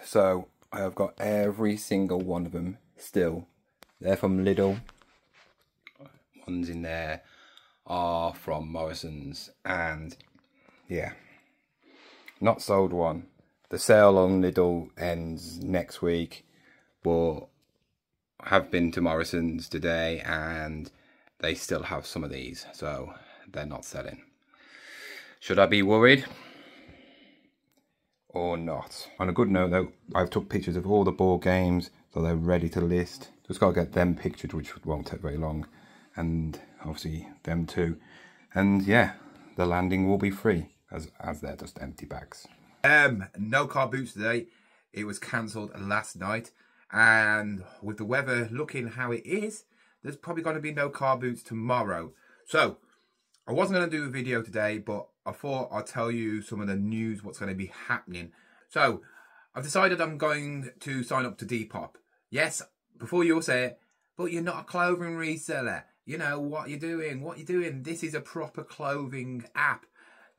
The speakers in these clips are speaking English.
So I have got every single one of them still. They're from Lidl. Ones in there are from Morrison's, and yeah, not sold one. The sale on Lidl ends next week, but I have been to Morrison's today and they still have some of these, so they're not selling. Should I be worried or not? On a good note though, I've took pictures of all the board games, so they're ready to list. Just got to get them pictured, which won't take very long, and obviously them too. And yeah, the landing will be free, as they're just empty bags. No car boots today. It was cancelled last night, and with the weather looking how it is, there's probably going to be no car boots tomorrow. So I wasn't going to do a video today, but I thought I'd tell you some of the news, what's going to be happening. So I've decided I'm going to sign up to DEPOP. Yes, before you all say it, but you're not a clothing reseller. You know what you're doing, This is a proper clothing app.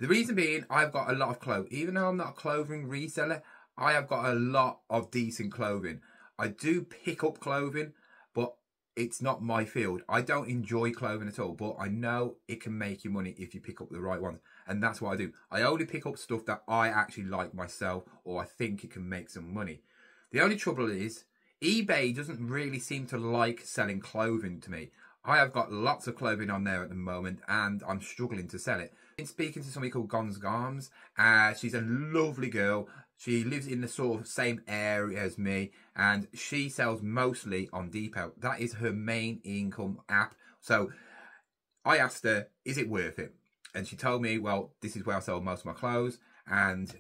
The reason being, I've got a lot of clothes. Even though I'm not a clothing reseller, I have got a lot of decent clothing. I do pick up clothing, but it's not my field. I don't enjoy clothing at all, but I know it can make you money if you pick up the right ones. And that's what I do. I only pick up stuff that I actually like myself, or I think it can make some money. The only trouble is, eBay doesn't really seem to like selling clothing to me. I have got lots of clothing on there at the moment, and I'm struggling to sell it. I've been speaking to somebody called Gons Garms. She's a lovely girl. She lives in the sort of same area as me, and she sells mostly on DEPOP. That is her main income app. So I asked her, is it worth it? And she told me, well, this is where I sell most of my clothes, and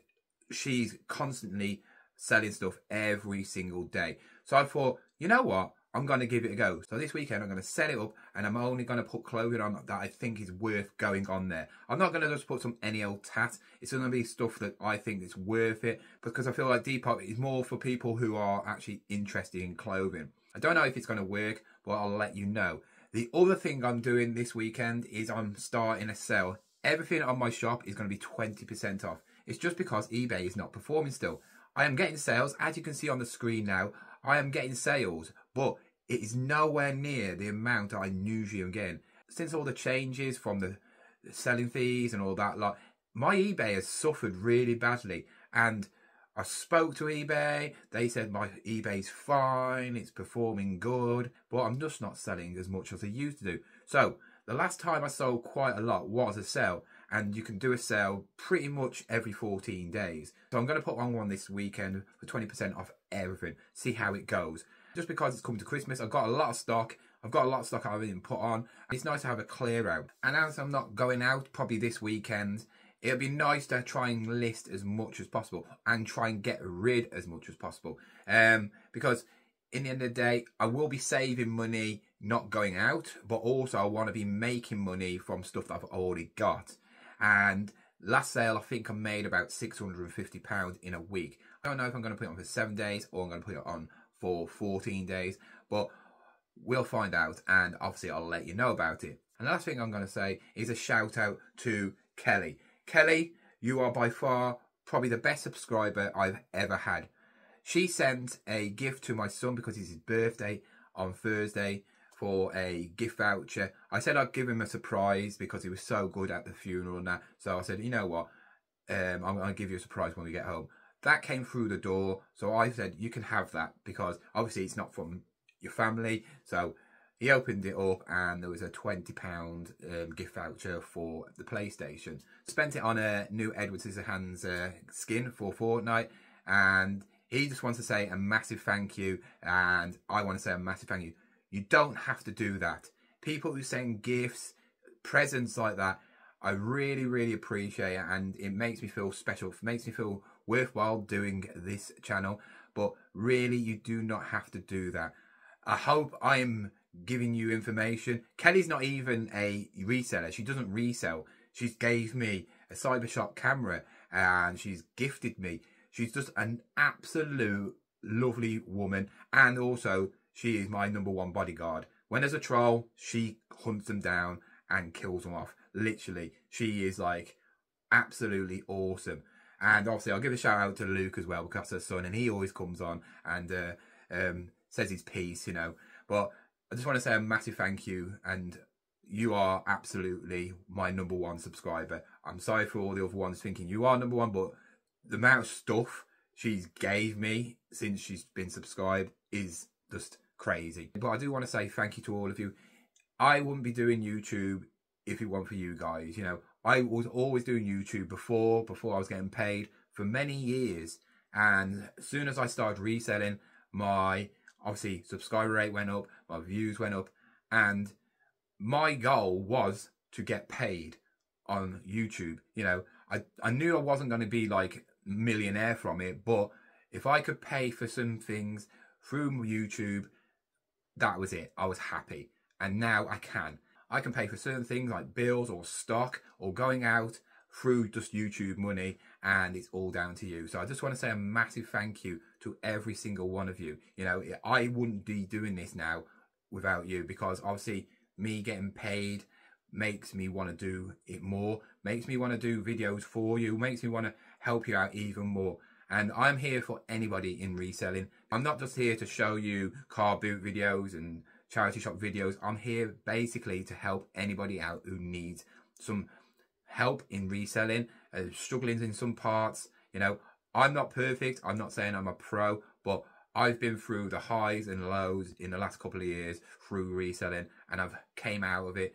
she's constantly selling stuff every single day. So I thought, you know what? I'm going to give it a go. So this weekend, I'm going to set it up, and I'm only going to put clothing on that I think is worth going on there. I'm not going to just put some any old tat. It's going to be stuff that I think is worth it, because I feel like Depop is more for people who are actually interested in clothing. I don't know if it's going to work, but I'll let you know. The other thing I'm doing this weekend is I'm starting a sale. Everything on my shop is going to be 20% off. It's just because eBay is not performing still. I am getting sales, as you can see on the screen now. I am getting sales, but it is nowhere near the amount I usually am getting. Since all the changes from the selling fees and all that, like, my eBay has suffered really badly. And I spoke to eBay. They said my eBay's fine, it's performing good, but I'm just not selling as much as I used to do. So the last time I sold quite a lot was a sale, and you can do a sale pretty much every 14 days. So I'm going to put on one this weekend for 20% off everything, see how it goes. Just because it's coming to Christmas, I've got a lot of stock. I've got a lot of stock I haven't even put on. It's nice to have a clear out. And as I'm not going out probably this weekend, it'll be nice to try and list as much as possible and try and get rid as much as possible. Because in the end of the day, I will be saving money not going out, but also I want to be making money from stuff that I've already got. And last sale, I think I made about £650 in a week. I don't know if I'm going to put it on for 7 days or I'm going to put it on for 14 days, but we'll find out, and obviously I'll let you know about it. And the last thing I'm going to say is a shout out to Kelly. Kelly, you are by far probably the best subscriber I've ever had. She sent a gift to my son because it's his birthday on Thursday for a gift voucher. I said I'd give him a surprise because he was so good at the funeral and that. So I said, you know what, I'm going to give you a surprise when we get home. That came through the door, so I said, you can have that, because obviously it's not from your family. So he opened it up, and there was a £20 gift voucher for the PlayStation. Spent it on a new Edward Scissorhands skin for Fortnite, and he just wants to say a massive thank you, and I want to say a massive thank you. You don't have to do that. People who send gifts, presents like that, I really, really appreciate it, and it makes me feel special. It makes me feel worthwhile doing this channel, but really you do not have to do that. I hope I'm giving you information. Kelly's not even a reseller. She doesn't resell. She's gave me a Cybershot camera, and she's gifted me. She's just an absolute lovely woman, and also she is my #1 bodyguard. When there's a troll, she hunts them down and kills them off. Literally, she is like absolutely awesome. And obviously I'll give a shout out to Luke as well, because that's her son, and he always comes on and says his piece, you know. But I just want to say a massive thank you, and you are absolutely my #1 subscriber. I'm sorry for all the other ones thinking you are #1, but the amount of stuff she's gave me since she's been subscribed is just crazy. But I do want to say thank you to all of you. I wouldn't be doing YouTube if it weren't for you guys. You know, I was always doing YouTube before I was getting paid for many years. And as soon as I started reselling, my obviously subscriber rate went up, my views went up, and my goal was to get paid on YouTube. You know, I knew I wasn't going to be like millionaire from it, but if I could pay for some things through YouTube, that was it. I was happy. And now I can pay for certain things like bills or stock or going out through just YouTube money, and it's all down to you. So I just want to say a massive thank you to every single one of you. You know, I wouldn't be doing this now without you, because obviously me getting paid makes me want to do it more, makes me want to do videos for you, makes me want to help you out even more. And I'm here for anybody in reselling. I'm not just here to show you car boot videos and charity shop videos. I'm here basically to help anybody out who needs some help in reselling, struggling in some parts. You know, I'm not perfect. I'm not saying I'm a pro, but I've been through the highs and lows in the last couple of years through reselling, and I've came out of it.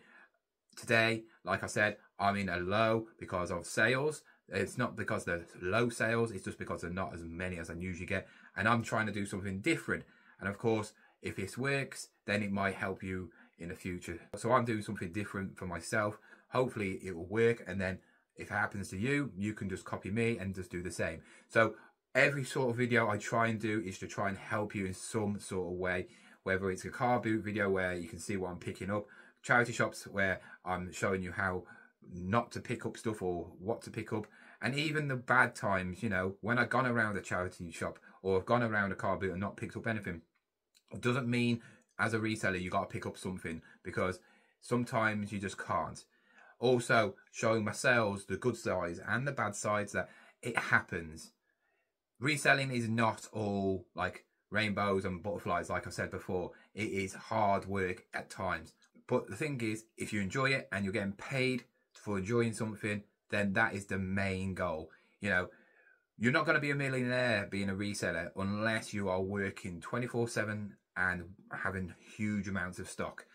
Today, like I said, I'm in a low because of sales. It's not because there's low sales, it's just because there's not as many as I usually get. And I'm trying to do something different. And of course, if this works, then it might help you in the future. So I'm doing something different for myself. Hopefully it will work. And then if it happens to you, you can just copy me and just do the same. So every sort of video I try and do is to try and help you in some sort of way, whether it's a car boot video where you can see what I'm picking up, charity shops where I'm showing you how not to pick up stuff or what to pick up, and even the bad times, you know, when I've gone around a charity shop or I've gone around a car boot and not picked up anything. It doesn't mean as a reseller you got to pick up something, because sometimes you just can't. Also showing my sales, the good sides and the bad sides, that it happens. Reselling is not all like rainbows and butterflies, like I said before. It is hard work at times. But the thing is, if you enjoy it and you're getting paid for enjoying something, then that is the main goal. You know, you're not going to be a millionaire being a reseller unless you are working 24/7 and having huge amounts of stock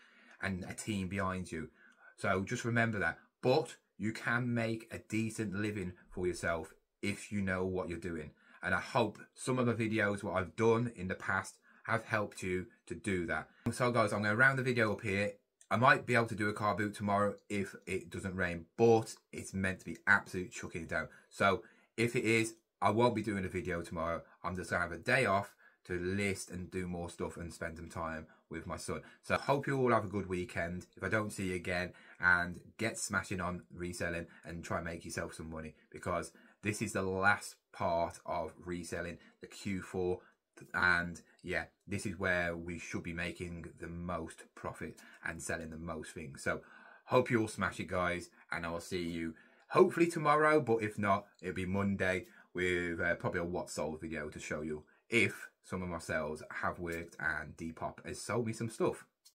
and a team behind you. So just remember that. But you can make a decent living for yourself if you know what you're doing. And I hope some of the videos, what I've done in the past, have helped you to do that. So guys, I'm going to round the video up here. I might be able to do a car boot tomorrow if it doesn't rain, but it's meant to be absolute chucking it down. So if it is, I won't be doing a video tomorrow. I'm just going to have a day off to list and do more stuff and spend some time with my son. So I hope you all have a good weekend. If I don't see you again, and get smashing on reselling and try and make yourself some money, because this is the last part of reselling, the Q4. And yeah, this is where we should be making the most profit and selling the most things. So hope you all smash it, guys, and I'll see you hopefully tomorrow, but if not, it'll be Monday with probably a what sold video to show you if some of my sales have worked and Depop has sold me some stuff.